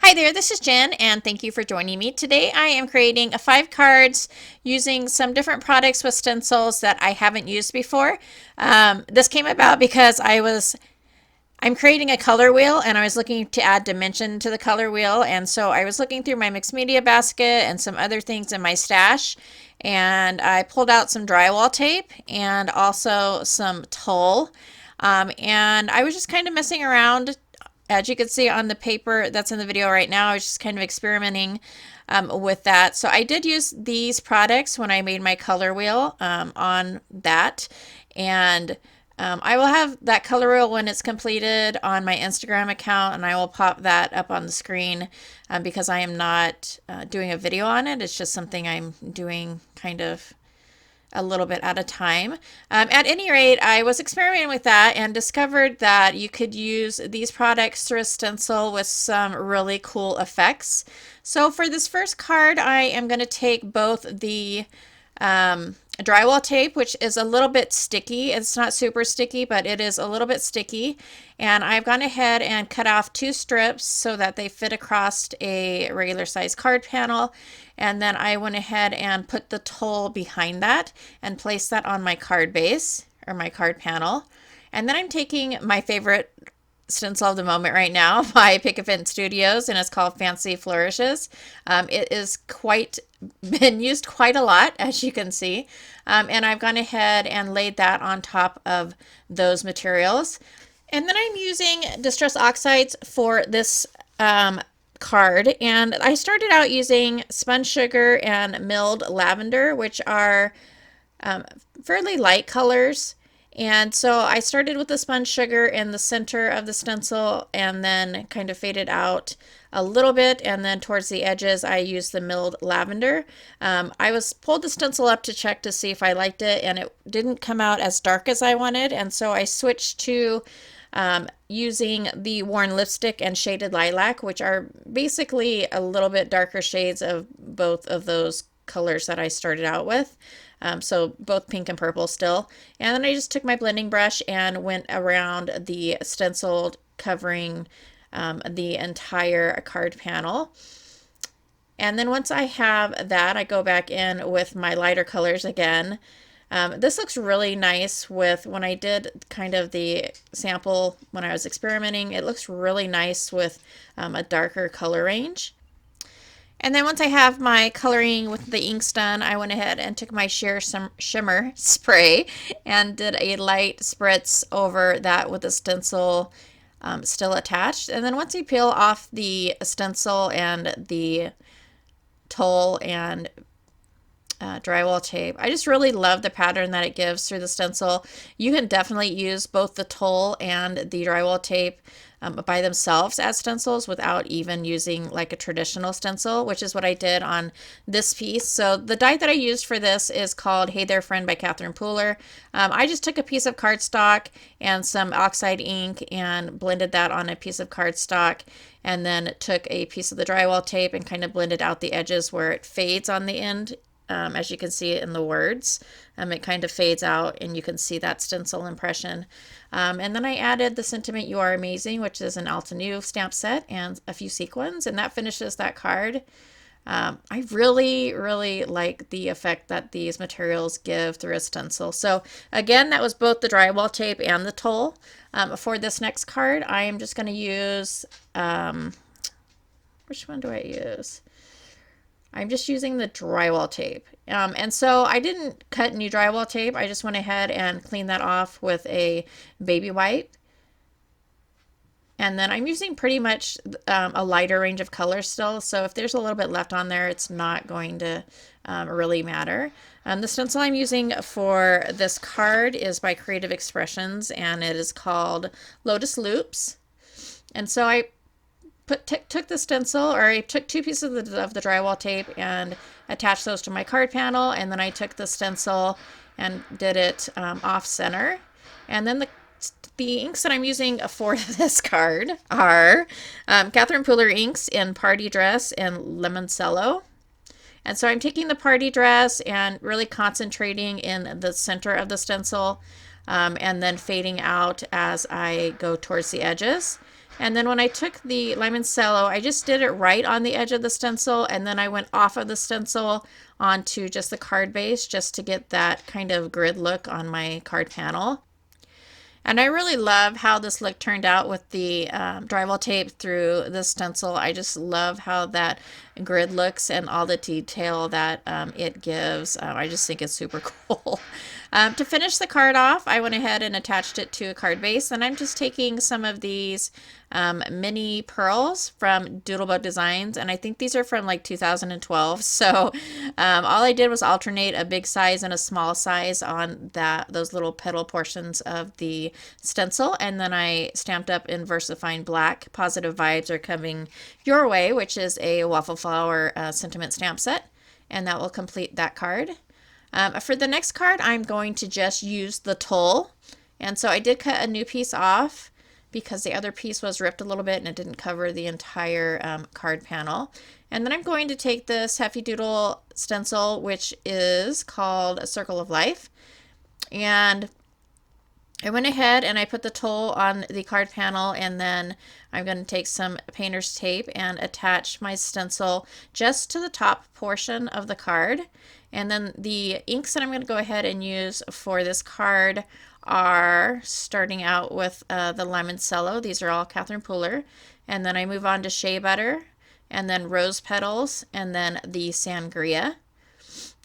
Hi there, this is Jen, and thank you for joining me. Today I am creating 5 cards using some different products with stencils that I haven't used before. This came about because I'm creating a color wheel and I was looking to add dimension to the color wheel, and so I was looking through my mixed media basket and some other things in my stash, and I pulled out some drywall tape and also some Tulle. And I was just kind of messing around. As you can see on the paper that's in the video right now, I was just kind of experimenting with that. So I did use these products when I made my color wheel on that. And I will have that color wheel when it's completed on my Instagram account, and I will pop that up on the screen because I am not doing a video on it. It's just something I'm doing kind of a little bit at a time. At any rate, I was experimenting with that and discovered that you could use these products through a stencil with some really cool effects. So for this first card, I am going to take both the drywall tape, which is a little bit sticky. It's not super sticky, but it is a little bit sticky. And I've gone ahead and cut off 2 strips so that they fit across a regular size card panel. And then I went ahead and put the Tulle behind that and placed that on my card base or my card panel. And then I'm taking my favorite stencil of the moment right now by Pick a Fence Studios, and it's called Fancy Flourishes. It is been used quite a lot, as you can see, and I've gone ahead and laid that on top of those materials. And then I'm using Distress Oxides for this card, and I started out using spun sugar and milled lavender, which are fairly light colors. And so I started with the spun sugar in the center of the stencil and then kind of faded out a little bit, and then towards the edges I used the milled lavender. I pulled the stencil up to check to see if I liked it, and it didn't come out as dark as I wanted, and so I switched to using the Worn Lipstick and Shaded Lilac, which are basically a little bit darker shades of both of those colors that I started out with. So both pink and purple still. And then I just took my blending brush and went around the stencil covering the entire card panel. And then once I have that, I go back in with my lighter colors again. This looks really nice when I did kind of the sample when I was experimenting. It looks really nice with a darker color range. And then once I have my coloring with the inks done, I went ahead and took my Shimmer spray and did a light spritz over that with the stencil still attached. And then once you peel off the stencil and the Tulle and drywall tape, I just really love the pattern that it gives through the stencil. You can definitely use both the Tulle and the drywall tape by themselves as stencils without even using like a traditional stencil, which is what I did on this piece. So the die that I used for this is called Hey There Friend by Catherine Pooler. I just took a piece of cardstock and some oxide ink and blended that on a piece of cardstock, and then took a piece of the drywall tape and kind of blended out the edges where it fades on the end. As you can see in the words, it kind of fades out and you can see that stencil impression. And then I added the Sentiment You Are Amazing, which is an AltENew stamp set, and a few sequins, and that finishes that card. I really, really like the effect that these materials give through a stencil. So again, that was both the drywall tape and the Tulle. For this next card, I am just going to use, which one do I use? I'm just using the drywall tape. And so I didn't cut new drywall tape. I just went ahead and cleaned that off with a baby wipe. And then I'm using pretty much a lighter range of colors still. So if there's a little bit left on there, it's not going to really matter. The stencil I'm using for this card is by Creative Expressions, and it is called Lotus Loops. And so I took the stencil, or I took 2 pieces of the drywall tape and attached those to my card panel, and then I took the stencil and did it off center. And then the inks that I'm using for this card are Catherine Pooler inks in Party Dress and Limoncello. And so I'm taking the Party Dress and really concentrating in the center of the stencil, and then fading out as I go towards the edges. And then when I took the limoncello, I just did it right on the edge of the stencil, and then I went off of the stencil onto just the card base just to get that kind of grid look on my card panel. And I really love how this look turned out with the drywall tape through the stencil. I just love how that grid looks and all the detail that it gives. I just think it's super cool. To finish the card off, I went ahead and attached it to a card base, and I'm just taking some of these mini pearls from Doodlebug Designs, and I think these are from like 2012. So all I did was alternate a big size and a small size on those little petal portions of the stencil, and then I stamped up in VersaFine Black, Positive Vibes Are Coming Your Way, which is a waffle flower sentiment stamp set, and that will complete that card. For the next card, I'm going to just use the Tulle, and so I did cut a new piece off because the other piece was ripped a little bit and it didn't cover the entire card panel. And then I'm going to take this Hefty Doodle stencil, which is called A Circle of Life, and I went ahead and I put the Tulle on the card panel, and then I'm going to take some painter's tape and attach my stencil just to the top portion of the card. And then the inks that I'm going to go ahead and use for this card are starting out with the limoncello. These are all Catherine Pooler. And then I move on to shea butter, and then rose petals, and then the sangria.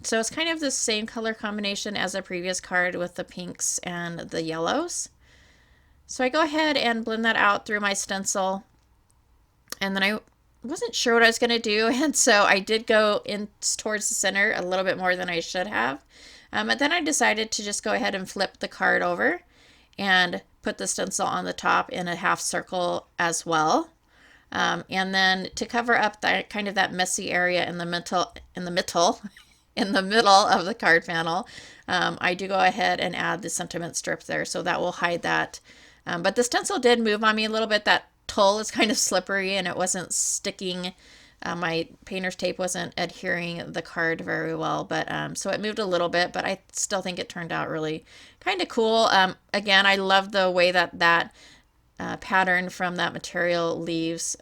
So it's kind of the same color combination as the previous card with the pinks and the yellows. So I go ahead and blend that out through my stencil, and then I wasn't sure what I was going to do, and so I did go in towards the center a little bit more than I should have. And then I decided to just go ahead and flip the card over and put the stencil on the top in a half circle as well. And then to cover up that kind of that messy area in the middle of the card panel, I do go ahead and add the sentiment strip there, so that will hide that. But the stencil did move on me a little bit. That Tulle is kind of slippery and it wasn't sticking. My painter's tape wasn't adhering the card very well, but so it moved a little bit, but I still think it turned out really kind of cool. Again, I love the way that pattern from that material leaves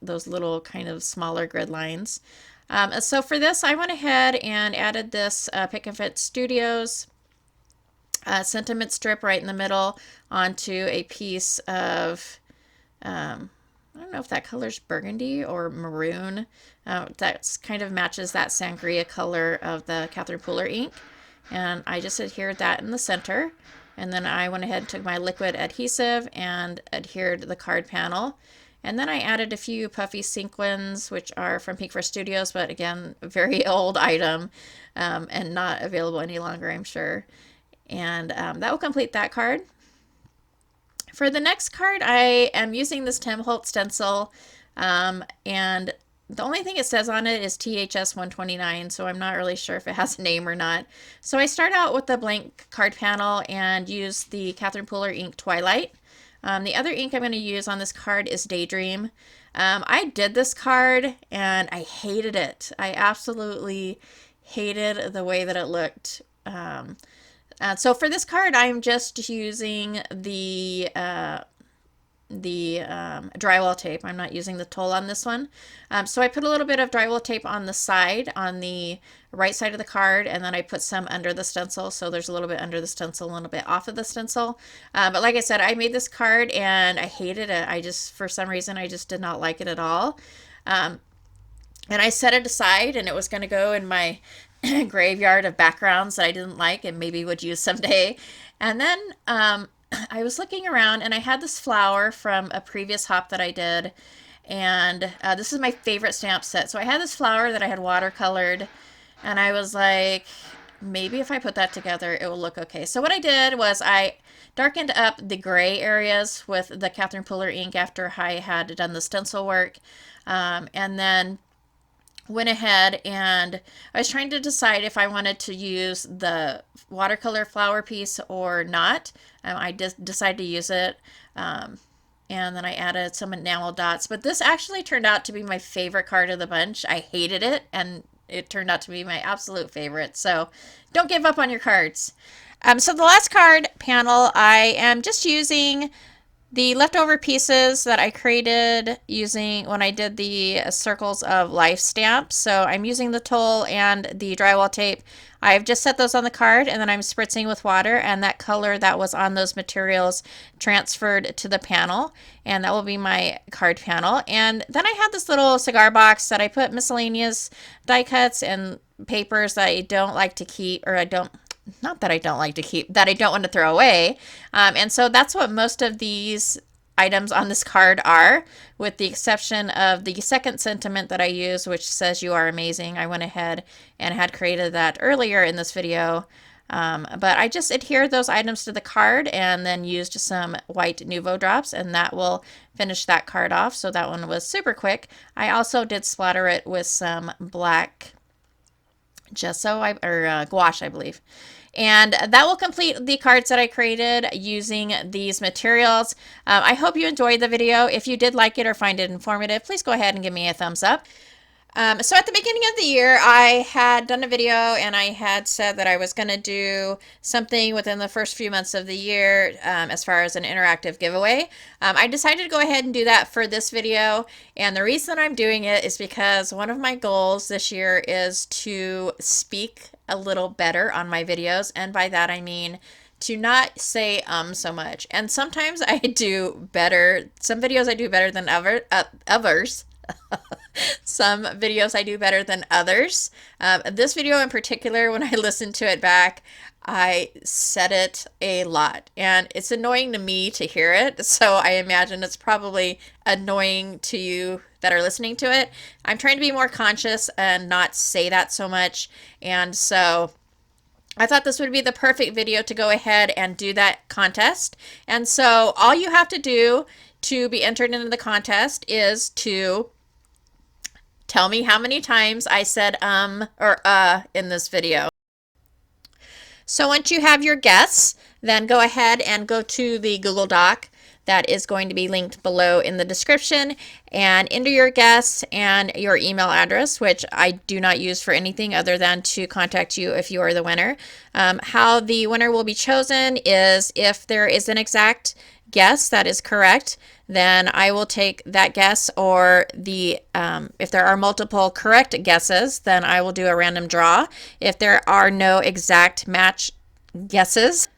those little kind of smaller grid lines. So for this, I went ahead and added this Pick and Fit Studios sentiment strip right in the middle onto a piece of, I don't know if that color's burgundy or maroon. That's kind of matches that sangria color of the Catherine Pooler ink. And I just adhered that in the center. And then I went ahead and took my liquid adhesive and adhered the card panel. And then I added a few puffy sequins, which are from Pink for Studios, but again, a very old item and not available any longer, I'm sure. And that will complete that card. For the next card, I am using this Tim Holtz stencil, and the only thing it says on it is THS 129, so I'm not really sure if it has a name or not. So I start out with the blank card panel and use the Catherine Pooler ink Twilight. The other ink I'm going to use on this card is Daydream. I did this card and I hated it. I absolutely hated the way that it looked. So for this card, I'm just using the drywall tape. I'm not using the Tulle on this one. So I put a little bit of drywall tape on the side, on the right side of the card, and then I put some under the stencil. So there's a little bit under the stencil, a little bit off of the stencil. But like I said, I made this card and I hated it. For some reason, I just did not like it at all. And I set it aside, and it was going to go in my graveyard of backgrounds that I didn't like and maybe would use someday. And then I was looking around and I had this flower from a previous hop that I did, and this is my favorite stamp set. So I had this flower that I had watercolored, and I was like, maybe if I put that together it will look okay. So what I did was I darkened up the gray areas with the Catherine Pooler ink after I had done the stencil work, and then went ahead and I was trying to decide if I wanted to use the watercolor flower piece or not. I just decided to use it, and then I added some enamel dots. But this actually turned out to be my favorite card of the bunch. I hated it, and it turned out to be my absolute favorite. So don't give up on your cards. So the last card panel, I am just using The leftover pieces that I created using when I did the circles of life stamps. So I'm using the Tulle and the drywall tape. I've just set those on the card and then I'm spritzing with water, and that color that was on those materials transferred to the panel, and that will be my card panel. And then I had this little cigar box that I put miscellaneous die cuts and papers that I don't like to keep, or I don't, not that I don't like to keep, that I don't want to throw away. And so that's what most of these items on this card are, with the exception of the second sentiment that I use, which says "You are amazing." I went ahead and had created that earlier in this video. But I just adhered those items to the card and then used some white Nuvo drops, and that will finish that card off. So that one was super quick. I also did splatter it with some black gesso, or gouache, I believe. And that will complete the cards that I created using these materials. I hope you enjoyed the video. If you did like it or find it informative, please go ahead and give me a thumbs up. So at the beginning of the year, I had done a video and I had said that I was going to do something within the first few months of the year as far as an interactive giveaway. I decided to go ahead and do that for this video, and the reason I'm doing it is because one of my goals this year is to speak a little better on my videos, and by that I mean to not say so much. And sometimes I do better. Some videos I do better than others. Some videos I do better than others. This video in particular, when I listened to it back, I said it a lot, and it's annoying to me to hear it, so I imagine it's probably annoying to you that are listening to it. I'm trying to be more conscious and not say that so much, and so I thought this would be the perfect video to go ahead and do that contest. And so all you have to do to be entered into the contest is to tell me how many times I said or in this video. So once you have your guess, then go ahead and go to the Google Doc that is going to be linked below in the description, and enter your guess and your email address, which I do not use for anything other than to contact you if you are the winner. How the winner will be chosen is if there is an exact guess that is correct, then I will take that guess, or if there are multiple correct guesses, then I will do a random draw. If there are no exact match guesses,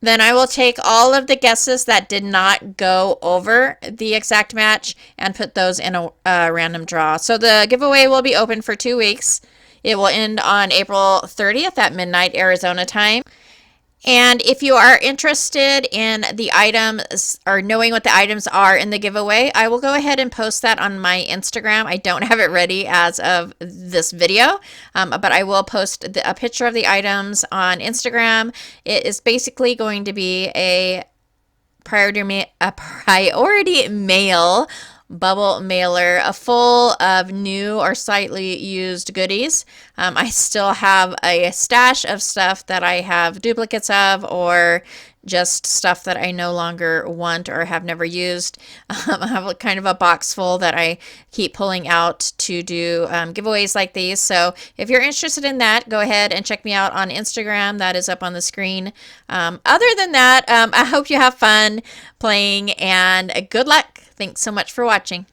then I will take all of the guesses that did not go over the exact match and put those in a random draw. So the giveaway will be open for 2 weeks. It will end on April 30th at midnight Arizona time. And if you are interested in the items or knowing what the items are in the giveaway, I will go ahead and post that on my Instagram. I don't have it ready as of this video, but I will post a picture of the items on Instagram. It is basically going to be a priority mail bubble mailer full of new or slightly used goodies. I still have a stash of stuff that I have duplicates of, or just stuff that I no longer want or have never used. I have kind of a box full that I keep pulling out to do giveaways like these. So if you're interested in that, go ahead and check me out on Instagram. That is up on the screen. Other than that, I hope you have fun playing, and good luck. Thanks so much for watching.